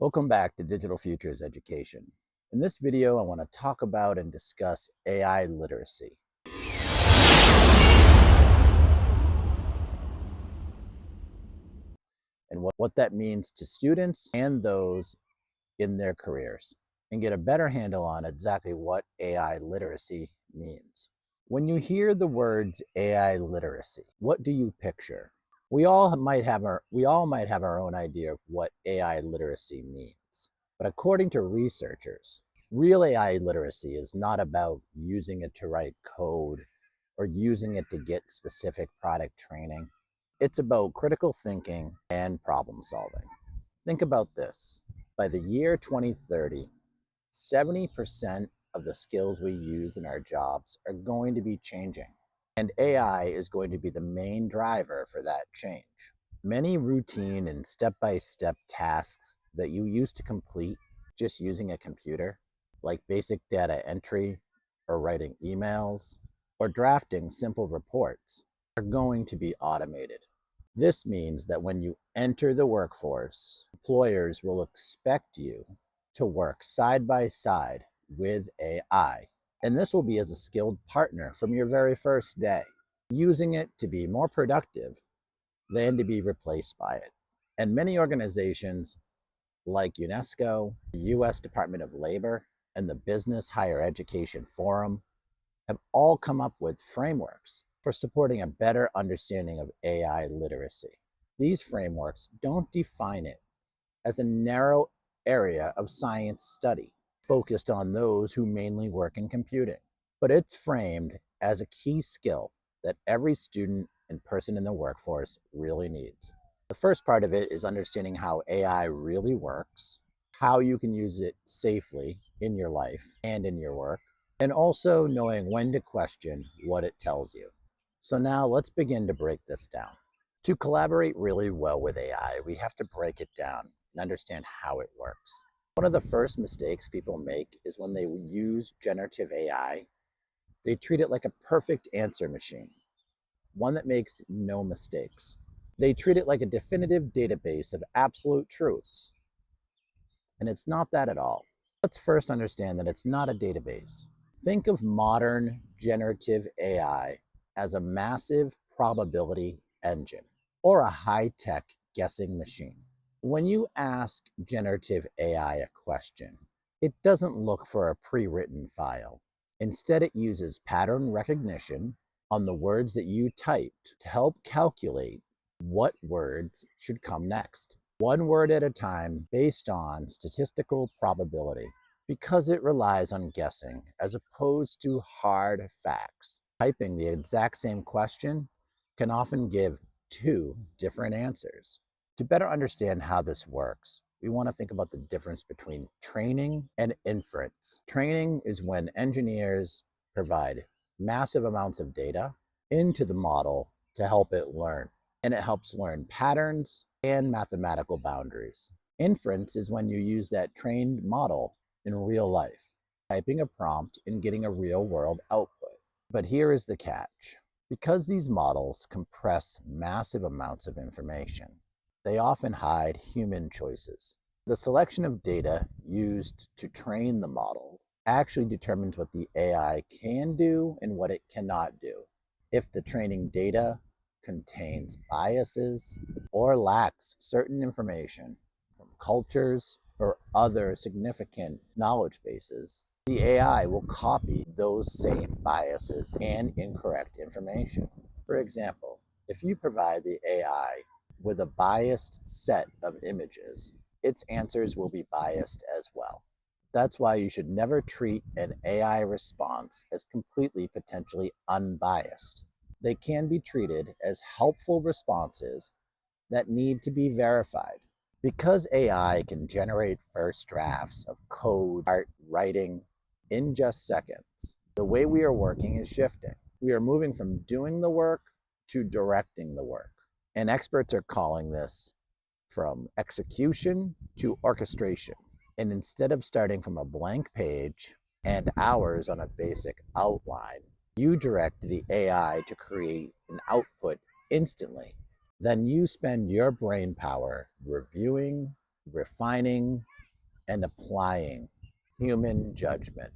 Welcome back to Digital Futures Education. In this video, I want to talk about and discuss AI literacy. And what that means to students and those in their careers, and get a better handle on exactly what AI literacy means. When you hear the words AI literacy, what do you picture? We all might have our own idea of what AI literacy means. But according to researchers, real AI literacy is not about using it to write code or using it to get specific product training. It's about critical thinking and problem solving. Think about this. By the year 2030, 70% of the skills we use in our jobs are going to be changing. And AI is going to be the main driver for that change. Many routine and step-by-step tasks that you used to complete just using a computer, like basic data entry or writing emails or drafting simple reports, are going to be automated. This means that when you enter the workforce, employers will expect you to work side by side with AI. And this will be as a skilled partner from your very first day, using it to be more productive than to be replaced by it. And many organizations like UNESCO, the US Department of Labor, and the Business Higher Education Forum have all come up with frameworks for supporting a better understanding of AI literacy. These frameworks don't define it as a narrow area of science study focused on those who mainly work in computing, but it's framed as a key skill that every student and person in the workforce really needs. The first part of it is understanding how AI really works, how you can use it safely in your life and in your work, and also knowing when to question what it tells you. So now let's begin to break this down. To collaborate really well with AI, we have to break it down and understand how it works. One of the first mistakes people make is when they use generative AI, they treat it like a perfect answer machine, one that makes no mistakes. They treat it like a definitive database of absolute truths, and it's not that at all. Let's first understand that it's not a database. Think of modern generative AI as a massive probability engine or a high-tech guessing machine. When you ask generative AI a question, it doesn't look for a pre-written file. Instead, it uses pattern recognition on the words that you typed to help calculate what words should come next, one word at a time based on statistical probability, because it relies on guessing as opposed to hard facts. Typing the exact same question can often give two different answers. To better understand how this works, we want to think about the difference between training and inference. Training is when engineers provide massive amounts of data into the model to help it learn, and it helps learn patterns and mathematical boundaries. Inference is when you use that trained model in real life, typing a prompt and getting a real-world output. But here is the catch. Because these models compress massive amounts of information, they often hide human choices. The selection of data used to train the model actually determines what the AI can do and what it cannot do. If the training data contains biases or lacks certain information from cultures or other significant knowledge bases, the AI will copy those same biases and incorrect information. For example, if you provide the AI with a biased set of images, its answers will be biased as well. That's why you should never treat an AI response as completely potentially unbiased. They can be treated as helpful responses that need to be verified. Because AI can generate first drafts of code, art, writing in just seconds, the way we are working is shifting. We are moving from doing the work to directing the work. And experts are calling this from execution to orchestration. And instead of starting from a blank page and hours on a basic outline, you direct the AI to create an output instantly. Then you spend your brain power reviewing, refining, and applying human judgment.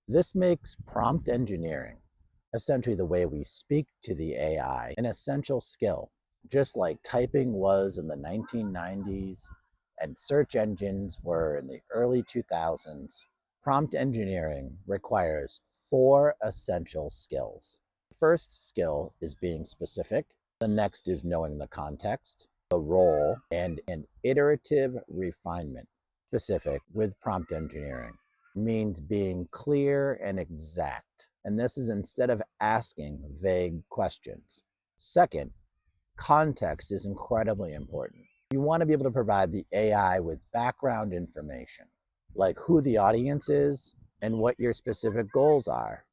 This makes prompt engineering, essentially the way we speak to the AI, an essential skill. Just like typing was in the 1990s and search engines were in the early 2000s, prompt engineering requires 4 essential skills. The first skill is being specific. The next is knowing the context, the role, and an iterative refinement. Specific with prompt engineering means being clear and exact. And this is instead of asking vague questions. Second, context is incredibly important. You want to be able to provide the AI with background information, like who the audience is and what your specific goals are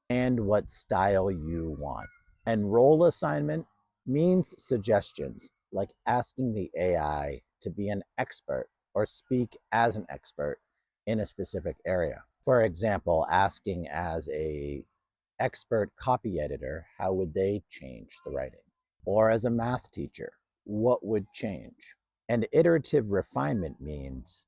and what style you want. And role assignment means suggestions, like asking the AI to be an expert or speak as an expert in a specific area. For example, asking as a expert copy editor, how would they change the writing? Or as a math teacher, what would change? And iterative refinement means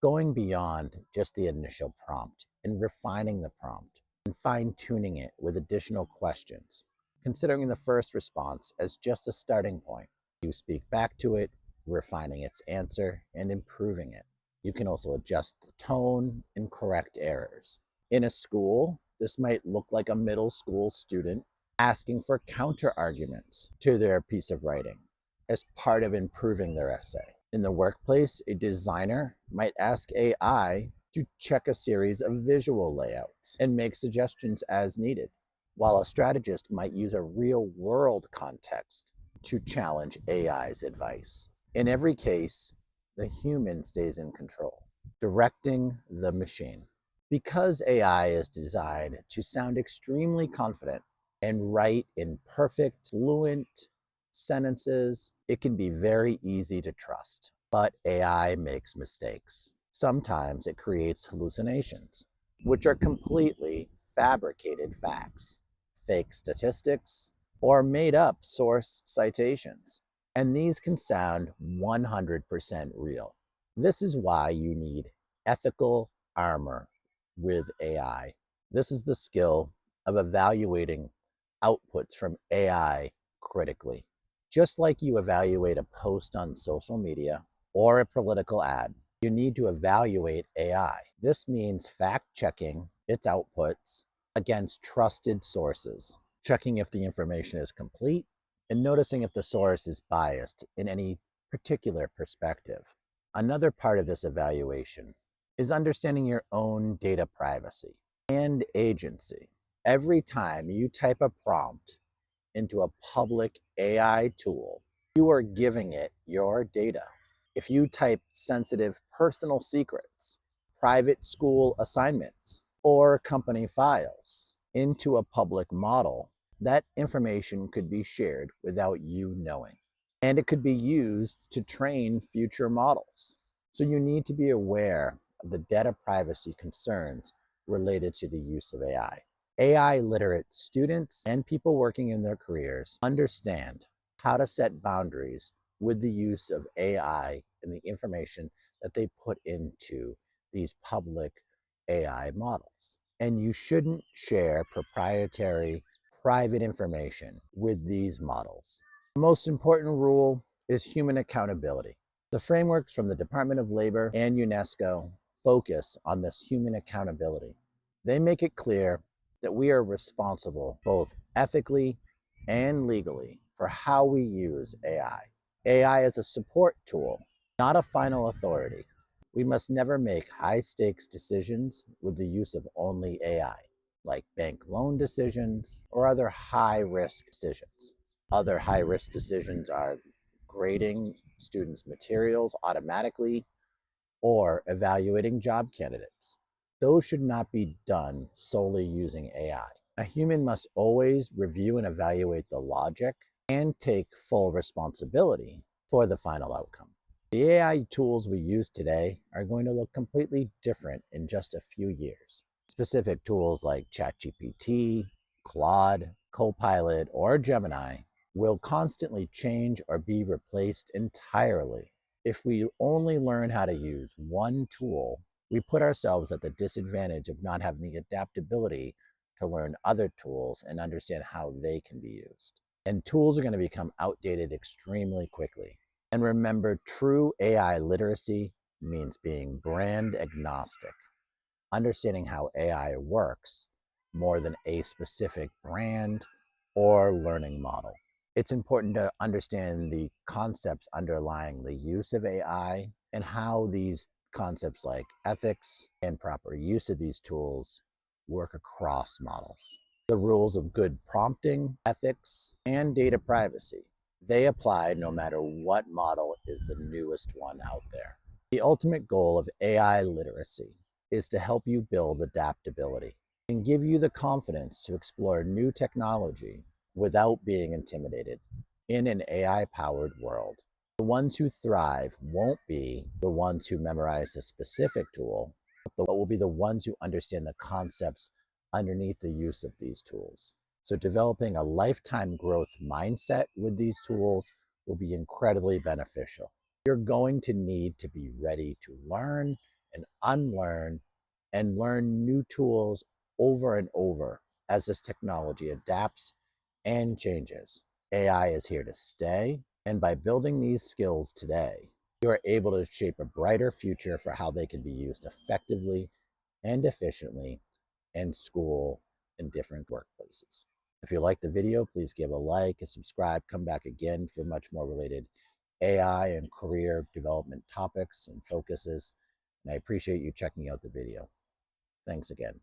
going beyond just the initial prompt and refining the prompt and fine-tuning it with additional questions, considering the first response as just a starting point. You speak back to it, refining its answer and improving it. You can also adjust the tone and correct errors. In a school, this might look like a middle school student asking for counter arguments to their piece of writing as part of improving their essay. In the workplace, a designer might ask AI to check a series of visual layouts and make suggestions as needed, while a strategist might use a real-world context to challenge AI's advice. In every case, the human stays in control, directing the machine. Because AI is designed to sound extremely confident and write in perfect, fluent sentences, it can be very easy to trust. But AI makes mistakes. Sometimes it creates hallucinations, which are completely fabricated facts, fake statistics, or made up source citations. And these can sound 100% real. This is why you need ethical armor with AI. This is the skill of evaluating outputs from AI critically. Just like you evaluate a post on social media or a political ad, you need to evaluate AI. This means fact-checking its outputs against trusted sources, checking if the information is complete, and noticing if the source is biased in any particular perspective. Another part of this evaluation is understanding your own data privacy and agency. Every time you type a prompt into a public AI tool, you are giving it your data. If you type sensitive personal secrets, private school assignments, or company files into a public model, that information could be shared without you knowing. And it could be used to train future models. So you need to be aware of the data privacy concerns related to the use of AI. AI literate students and people working in their careers understand how to set boundaries with the use of AI and the information that they put into these public AI models. And you shouldn't share proprietary, private information with these models. The most important rule is human accountability. The frameworks from the Department of Labor and UNESCO focus on this human accountability. They make it clear that we are responsible both ethically and legally for how we use AI. AI is a support tool, not a final authority. We must never make high-stakes decisions with the use of only AI, like bank loan decisions or other high-risk decisions. Other high-risk decisions are grading students' materials automatically or evaluating job candidates. Those should not be done solely using AI. A human must always review and evaluate the logic and take full responsibility for the final outcome. The AI tools we use today are going to look completely different in just a few years. Specific tools like ChatGPT, Claude, Copilot, or Gemini will constantly change or be replaced entirely. If we only learn how to use one tool, we put ourselves at the disadvantage of not having the adaptability to learn other tools and understand how they can be used. And tools are going to become outdated extremely quickly. And remember, true AI literacy means being brand agnostic, understanding how AI works more than a specific brand or learning model. It's important to understand the concepts underlying the use of AI and how these concepts like ethics and proper use of these tools work across models. The rules of good prompting, ethics, and data privacy, they apply no matter what model is the newest one out there. The ultimate goal of AI literacy is to help you build adaptability and give you the confidence to explore new technology without being intimidated in an AI-powered world. The ones who thrive won't be the ones who memorize a specific tool, but will be the ones who understand the concepts underneath the use of these tools. So developing a lifetime growth mindset with these tools will be incredibly beneficial. You're going to need to be ready to learn and unlearn and learn new tools over and over as this technology adapts and changes. AI is here to stay, and by building these skills today, you are able to shape a brighter future for how they can be used effectively and efficiently in school and different workplaces. If you like the video, please give a like and subscribe. Come back again for much more related AI and career development topics and focuses. And I appreciate you checking out the video. Thanks again.